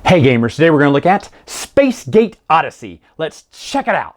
Hey gamers, today we're going to look at Space Gate Odyssey. Let's check it out.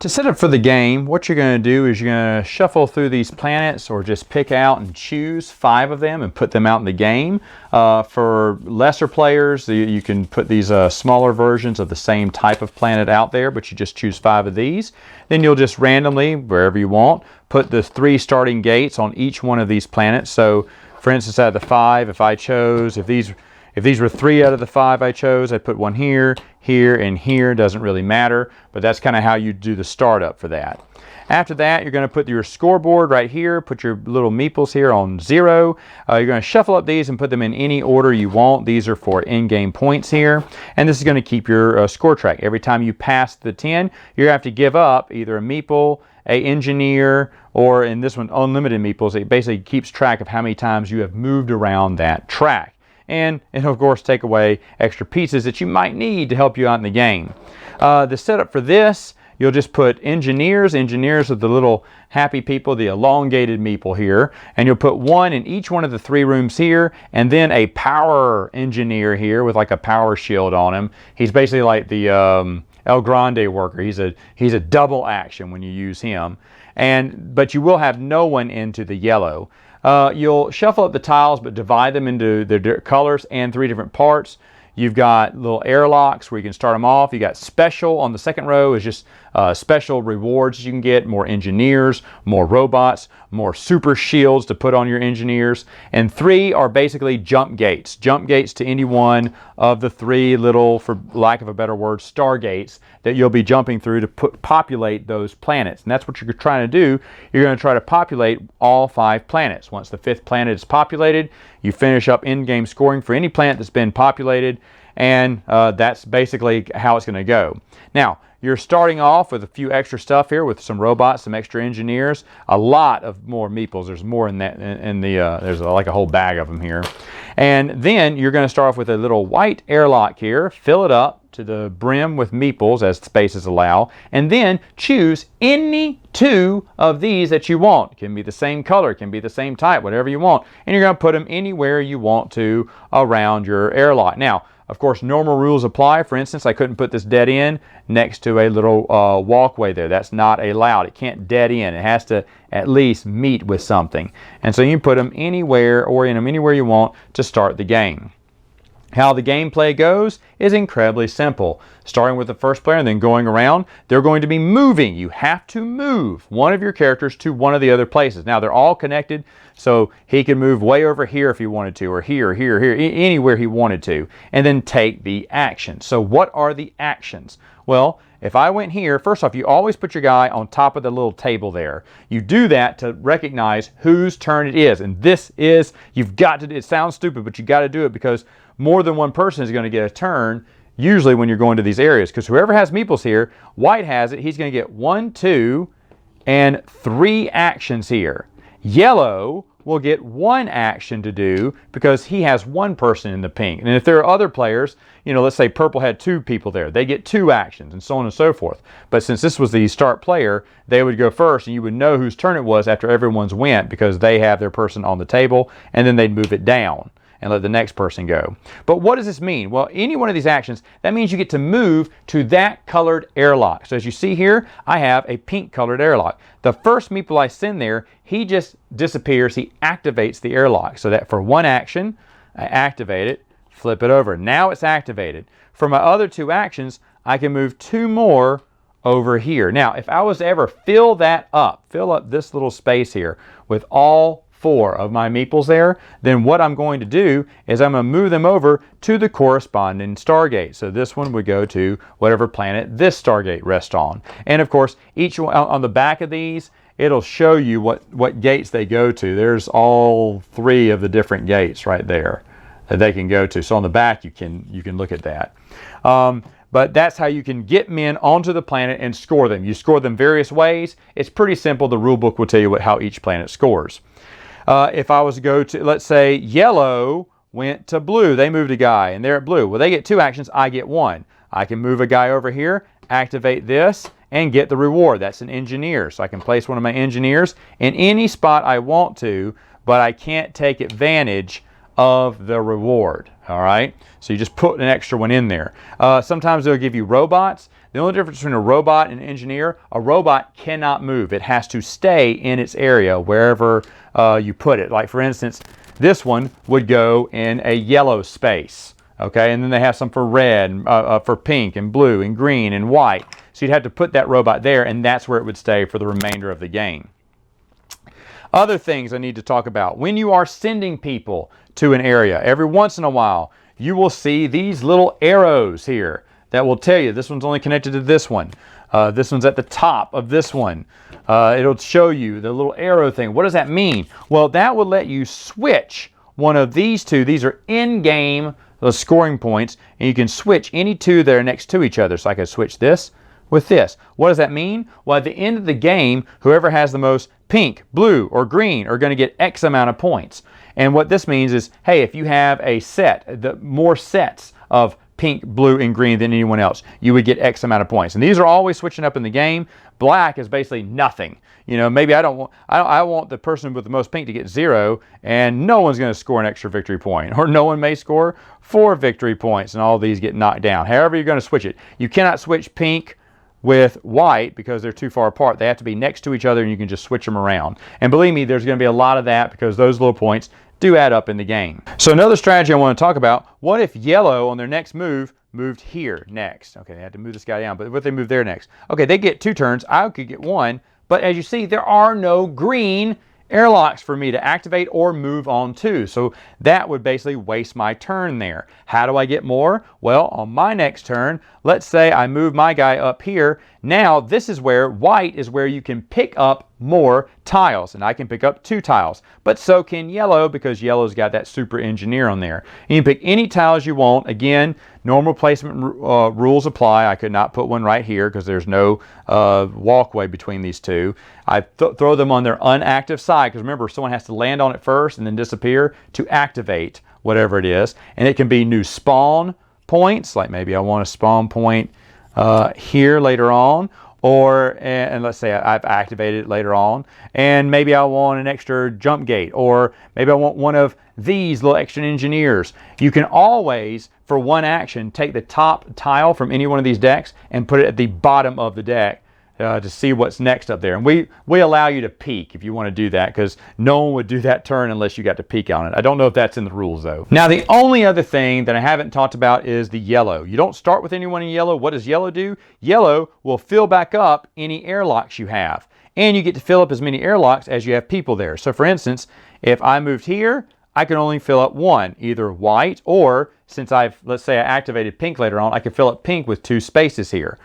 To set up for the game, what you're going to do is you're going to shuffle through these planets or just pick out and choose 5 of them and put them out in the game. For lesser players, you can put these smaller versions of the same type of planet out there, but you just choose 5 of these. Then you'll just randomly, wherever you want, put the 3 starting gates on each one of these planets. So for instance, out of the 5, if I chose, if these were 3 out of the 5 I chose, I'd put one here, here, and here. Doesn't really matter, but that's kind of how you do the startup for that. After that, you're going to put your scoreboard right here, put your little meeples here on 0. You're going to shuffle up these and put them in any order you want. These are for in-game points here, and this is going to keep your score track. Every time you pass the 10, you're going to have to give up either a meeple, a engineer, or in this one, unlimited meeples. It basically keeps track of how many times you have moved around that track. And it'll of course take away extra pieces that you might need to help you out in the game. The setup for this, you'll just put engineers. Engineers are the little happy people, the elongated meeple here, and you'll put 1 in each one of the 3 rooms here, and then a power engineer here with like a power shield on him. He's basically like the El Grande worker. He's a double action when you use him. But you will have no one into the yellow. You'll shuffle up the tiles, but divide them into their colors and 3 different parts. You've got little airlocks where you can start them off. You got special on the second row is just special rewards you can get, more engineers, more robots, more super shields to put on your engineers. And 3 are basically jump gates. Jump gates to any one of the 3 little, for lack of a better word, stargates that you'll be jumping through to populate those planets. And that's what you're trying to do. You're going to try to populate all 5 planets. Once the 5th planet is populated, you finish up in-game scoring for any planet that's been populated, and that's basically how it's going to go. Now, you're starting off with a few extra stuff here with some robots, some extra engineers, a lot of more meeples. There's more in that. There's like a whole bag of them here. And then you're going to start off with a little white airlock here, fill it up to the brim with meeples as spaces allow, and then choose any 2 of these that you want. It can be the same color, it can be the same type, whatever you want. And you're going to put them anywhere you want to around your airlock. Now, of course, normal rules apply. For instance, I couldn't put this dead end next to a little walkway there. That's not allowed. It can't dead end. It has to at least meet with something. And so you can put them anywhere, orient them anywhere you want to start the game. How the gameplay goes is incredibly simple. Starting with the first player and then going around, they're going to be moving. You have to move one of your characters to one of the other places. Now, they're all connected, so he can move way over here if he wanted to, or here, here, here, anywhere he wanted to, and then take the action. So what are the actions? Well, if I went here, first off, you always put your guy on top of the little table there. You do that to recognize whose turn it is. And this is, you've got to, it sounds stupid, but you got to do it because more than one person is going to get a turn, usually when you're going to these areas. Because whoever has meeples here, white has it, he's going to get 1, 2, and 3 actions here. Yellow will get 1 action to do because he has 1 person in the pink. And if there are other players, let's say purple had 2 people there, they get 2 actions and so on and so forth. But since this was the start player, they would go first and you would know whose turn it was after everyone's went because they have their person on the table, and then they'd move it down and let the next person go. But what does this mean? Well, any one of these actions, that means you get to move to that colored airlock. So as you see here, I have a pink colored airlock. The first meeple I send there, he just disappears. He activates the airlock. So that for 1 action, I activate it, flip it over. Now it's activated. For my other 2 actions, I can move 2 more over here. Now, if I was to ever fill up this little space here with all 4 of my meeples there, then what I'm going to do is I'm going to move them over to the corresponding stargate. So this one would go to whatever planet this stargate rests on. And of course, each one on the back of these, it'll show you what gates they go to. There's all 3 of the different gates right there that they can go to. So on the back, you can look at that. But that's how you can get men onto the planet and score them. You score them various ways. It's pretty simple. The rule book will tell you how each planet scores. If I was to go to, let's say, yellow went to blue. They moved a guy, and they're at blue. Well, they get 2 actions. I get 1. I can move a guy over here, activate this, and get the reward. That's an engineer. So I can place one of my engineers in any spot I want to, but I can't take advantage of the reward. All right, so you just put an extra one in there. Sometimes they'll give you robots. The only difference between a robot and an engineer, a robot cannot move. It has to stay in its area wherever you put it. Like for instance, this one would go in a yellow space. Okay, and then they have some for red, for pink and blue and green and white. So you'd have to put that robot there, and that's where it would stay for the remainder of the game. Other things I need to talk about. When you are sending people to an area, every once in a while, you will see these little arrows here that will tell you this one's only connected to this one. This one's at the top of this one. It'll show you the little arrow thing. What does that mean? Well, that will let you switch one of these two. These are in-game scoring points, and you can switch any two that are next to each other. So I could switch this with this. What does that mean? Well, at the end of the game, whoever has the most pink, blue, or green are going to get X amount of points. And what this means is, hey, if you have a set, more sets of pink, blue, and green than anyone else, you would get X amount of points. And these are always switching up in the game. Black is basically nothing. You know, maybe I want the person with the most pink to get 0, and no one's going to score an extra victory point, or no one may score 4 victory points, and all these get knocked down. However you're going to switch it. You cannot switch pink with white because they're too far apart. They have to be next to each other, and you can just switch them around. And believe me, there's going to be a lot of that because those little points do add up in the game. So another strategy I want to talk about, what if yellow on their next move moved here next? Okay, they had to move this guy down, but what if they move there next? Okay, they get 2 turns. I could get 1, but as you see, there are no green airlocks for me to activate or move on to. So that would basically waste my turn there. How do I get more? Well, on my next turn, let's say I move my guy up here. Now this is where white is where you can pick up more tiles, and I can pick up 2 tiles, but so can yellow because yellow's got that super engineer on there. You can pick any tiles you want. Again, normal placement rules apply. I could not put one right here because there's no walkway between these two. I throw them on their unactive side because remember, someone has to land on it first and then disappear to activate whatever it is. And it can be new spawn points, like maybe I want a spawn point here later on, or and let's say I've activated it later on, and maybe I want an extra jump gate, or maybe I want one of these little extra engineers. You can always, for one action, take the top tile from any one of these decks and put it at the bottom of the deck to see what's next up there. And we allow you to peek if you want to do that, because no one would do that turn unless you got to peek on it. I don't know if that's in the rules though. Now the only other thing that I haven't talked about is the yellow. You don't start with anyone in yellow. What does yellow do? Yellow will fill back up any airlocks you have, and you get to fill up as many airlocks as you have people there. So for instance, if I moved here, I can only fill up 1, either white, or since let's say I activated pink later on, I can fill up pink with 2 spaces here.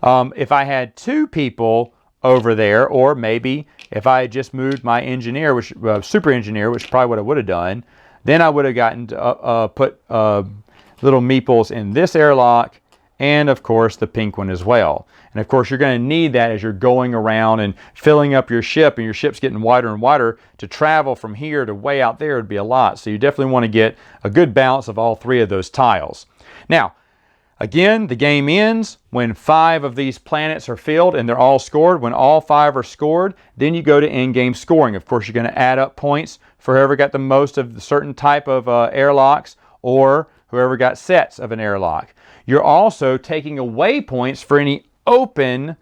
If I had 2 people over there, or maybe if I had just moved my engineer, which super engineer, which is probably what I would have done, then I would have gotten to put little meeples in this airlock, and of course the pink one as well. And of course you're going to need that as you're going around and filling up your ship, and your ship's getting wider and wider. To travel from here to way out there would be a lot. So you definitely want to get a good balance of all 3 of those tiles. Now, again, the game ends when 5 of these planets are filled and they're all scored. When all 5 are scored, then you go to in-game scoring. Of course, you're going to add up points for whoever got the most of the certain type of airlocks, or whoever got sets of an airlock. You're also taking away points for any open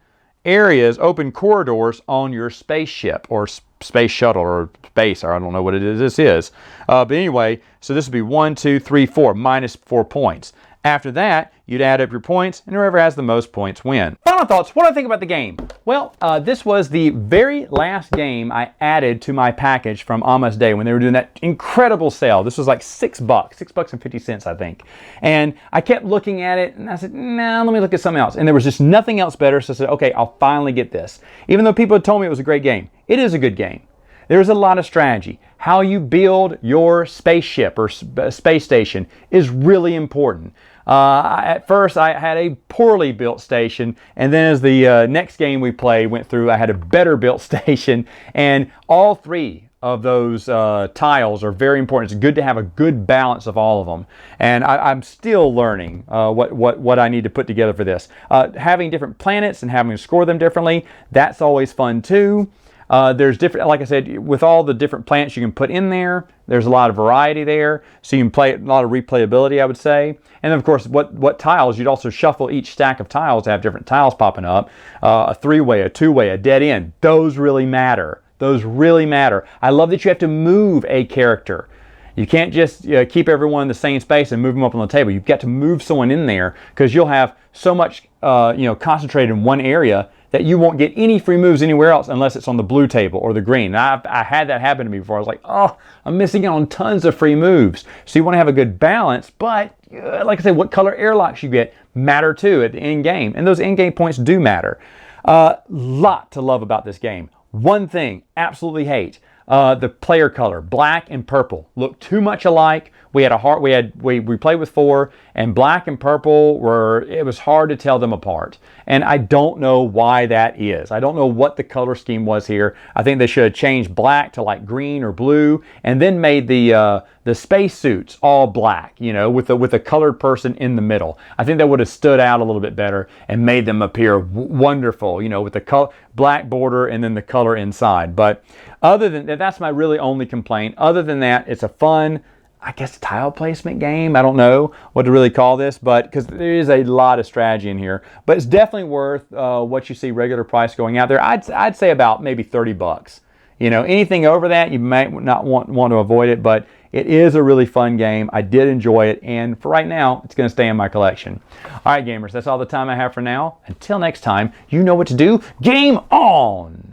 areas, open corridors on your spaceship or space shuttle or space, or I don't know what it is this is. But anyway, so this would be 1, 2, 3, 4, minus 4 points. After that, you'd add up your points, and whoever has the most points win. Final thoughts. What do I think about the game? Well, this was the very last game I added to my package from Almost Day when they were doing that incredible sale. This was like $6, $6.50, I think. And I kept looking at it, and I said, nah, let me look at something else. And there was just nothing else better, so I said, okay, I'll finally get this. Even though people had told me it was a great game, it is a good game. There's a lot of strategy. How you build your spaceship or space station is really important. At first, I had a poorly built station, and then as the next game we went through, I had a better built station, and all 3 of those tiles are very important. It's good to have a good balance of all of them, and I'm still learning what I need to put together for this. Having different planets and having to score them differently, that's always fun too. There's different, like I said, with all the different plants you can put in there, there's a lot of variety there. So you can play a lot of replayability, I would say. And then, of course, what tiles, you'd also shuffle each stack of tiles to have different tiles popping up. A three-way, a two-way, a dead end. Those really matter. Those really matter. I love that you have to move a character. You can't just keep everyone in the same space and move them up on the table. You've got to move someone in there because you'll have so much concentrated in one area that you won't get any free moves anywhere else unless it's on the blue table or the green. I had that happen to me before. I was like, oh, I'm missing out on tons of free moves. So you want to have a good balance, but like I said, what color airlocks you get matter too at the end game. And those end game points do matter. Lot to love about this game. One thing, absolutely hate. The player color, black and purple, look too much alike. We played with 4, and black and purple it was hard to tell them apart. And I don't know why that is. I don't know what the color scheme was here. I think they should have changed black to like green or blue, and then made the space suits all black, with a colored person in the middle. I think that would have stood out a little bit better and made them appear wonderful, with the black border and then the color inside. But other than that, that's my really only complaint. Other than that, it's a fun, I guess, tile placement game. I don't know what to really call this, but because there is a lot of strategy in here. But it's definitely worth what you see regular price going out there. I'd say about maybe $30. Anything over that, you might not want to avoid it, but it is a really fun game. I did enjoy it, and for right now, it's going to stay in my collection. All right, gamers, that's all the time I have for now. Until next time, you know what to do. Game on!